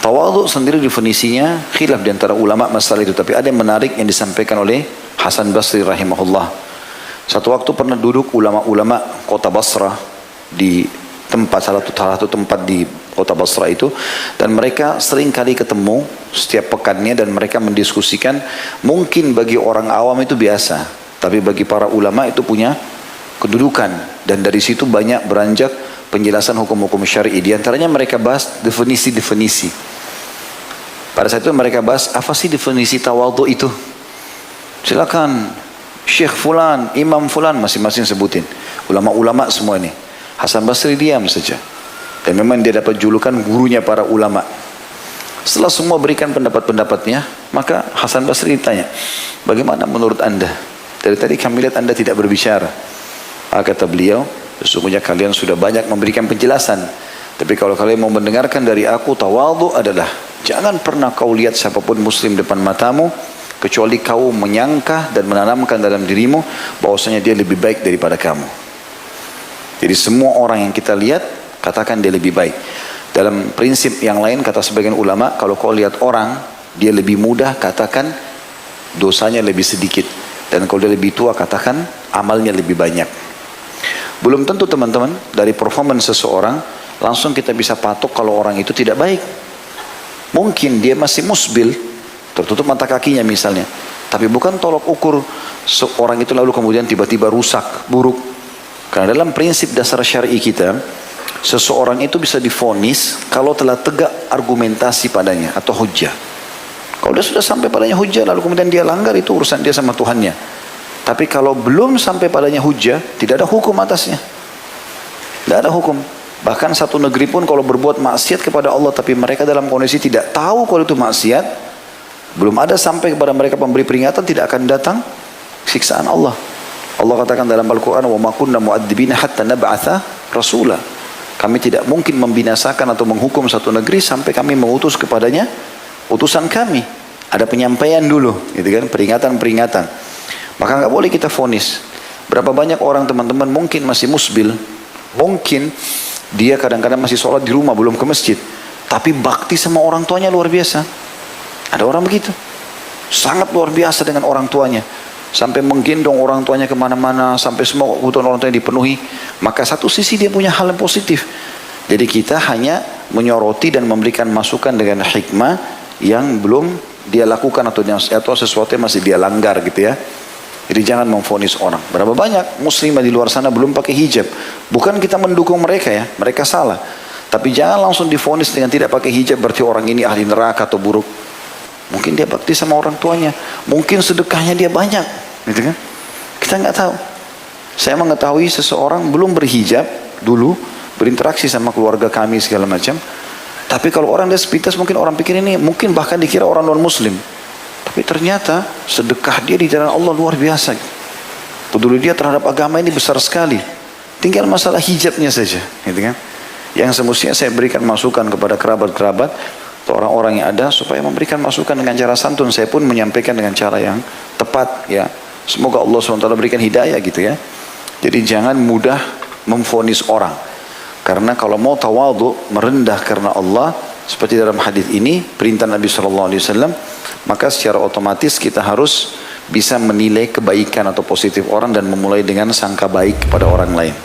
Tawadhu sendiri definisinya khilaf di antara ulama masalah itu, tapi ada yang menarik yang disampaikan oleh Hasan Basri rahimahullah. Satu waktu pernah duduk ulama-ulama kota Basrah di salah satu tempat di kota Basrah itu, dan mereka sering kali ketemu setiap pekannya, dan mereka mendiskusikan mungkin bagi orang awam itu biasa, tapi bagi para ulama itu punya kedudukan, dan dari situ banyak beranjak penjelasan hukum-hukum syar'i. Di antaranya mereka bahas definisi-definisi. Pada saat itu mereka bahas apa sih definisi tawadhu itu. Silakan Syekh Fulan, Imam Fulan masing-masing sebutin. Ulama-ulama semua ini. Hasan Basri diam saja. Dan memang dia dapat julukan gurunya para ulama. Setelah semua berikan pendapat-pendapatnya, maka Hasan Basri ditanya, bagaimana menurut anda? Dari tadi kami lihat anda tidak berbicara. Kata beliau, sesungguhnya kalian sudah banyak memberikan penjelasan. Tapi kalau kalian mau mendengarkan dari aku, tawadhu adalah jangan pernah kau lihat siapapun muslim depan matamu kecuali kau menyangka dan menanamkan dalam dirimu bahwasanya dia lebih baik daripada kamu. Jadi semua orang yang kita lihat katakan dia lebih baik. Dalam prinsip yang lain kata sebagian ulama, kalau kau lihat orang dia lebih muda, katakan dosanya lebih sedikit, dan kalau dia lebih tua katakan amalnya lebih banyak. Belum tentu teman-teman dari performance seseorang langsung kita bisa patok kalau orang itu tidak baik. Mungkin dia masih musbil, tertutup mata kakinya misalnya, tapi bukan tolok ukur seorang itu lalu kemudian tiba-tiba rusak, buruk. Karena dalam prinsip dasar syar'i kita, seseorang itu bisa divonis kalau telah tegak argumentasi padanya atau hujjah. Kalau dia sudah sampai padanya hujjah lalu kemudian dia langgar, itu urusan dia sama Tuhannya. Tapi kalau belum sampai padanya hujjah, tidak ada hukum atasnya. Tidak ada hukum. Bahkan satu negeri pun kalau berbuat maksiat kepada Allah, tapi mereka dalam kondisi tidak tahu kalau itu maksiat, belum ada sampai kepada mereka pemberi peringatan, tidak akan datang siksaan Allah. Allah katakan dalam Al-Quran, wa ma kunna mu'adzibina hatta nab'atha rasula. Kami tidak mungkin membinasakan atau menghukum satu negeri sampai kami mengutus kepadanya utusan kami. Ada penyampaian dulu, gitu kan, peringatan-peringatan. Maka nggak boleh kita vonis. Berapa banyak orang teman-teman mungkin masih musbil, mungkin dia kadang-kadang masih sholat di rumah belum ke masjid, tapi bakti sama orang tuanya luar biasa. Ada orang begitu, sangat luar biasa dengan orang tuanya, sampai menggendong orang tuanya kemana-mana, sampai semua kebutuhan orang tuanya dipenuhi. Maka satu sisi dia punya hal yang positif. Jadi kita hanya menyoroti dan memberikan masukan dengan hikmah yang belum dia lakukan atau sesuatu yang masih dia langgar gitu ya. Jadi jangan memvonis orang. Berapa banyak muslimah di luar sana belum pakai hijab. Bukan kita mendukung mereka ya, mereka salah. Tapi jangan langsung divonis dengan tidak pakai hijab berarti orang ini ahli neraka atau buruk. Mungkin dia bakti sama orang tuanya, mungkin sedekahnya dia banyak, gitu kan? Kita nggak tahu. Saya mengetahui seseorang belum berhijab dulu, berinteraksi sama keluarga kami segala macam. Tapi kalau orang dia sepintas mungkin orang pikir ini, mungkin bahkan dikira orang non muslim. Tapi ternyata sedekah dia di jalan Allah luar biasa. Peduli dia terhadap agama ini besar sekali. Tinggal masalah hijabnya saja, gitu kan? Yang semestinya saya berikan masukan kepada kerabat-kerabat atau orang-orang yang ada supaya memberikan masukan dengan cara santun. Saya pun menyampaikan dengan cara yang tepat ya. Semoga Allah SWT berikan hidayah gitu ya. Jadi jangan mudah memvonis orang. Karena kalau mau tawadhu, merendah karena Allah, seperti dalam hadis ini perintah Nabi SAW, maka secara otomatis kita harus bisa menilai kebaikan atau positif orang dan memulai dengan sangka baik kepada orang lain.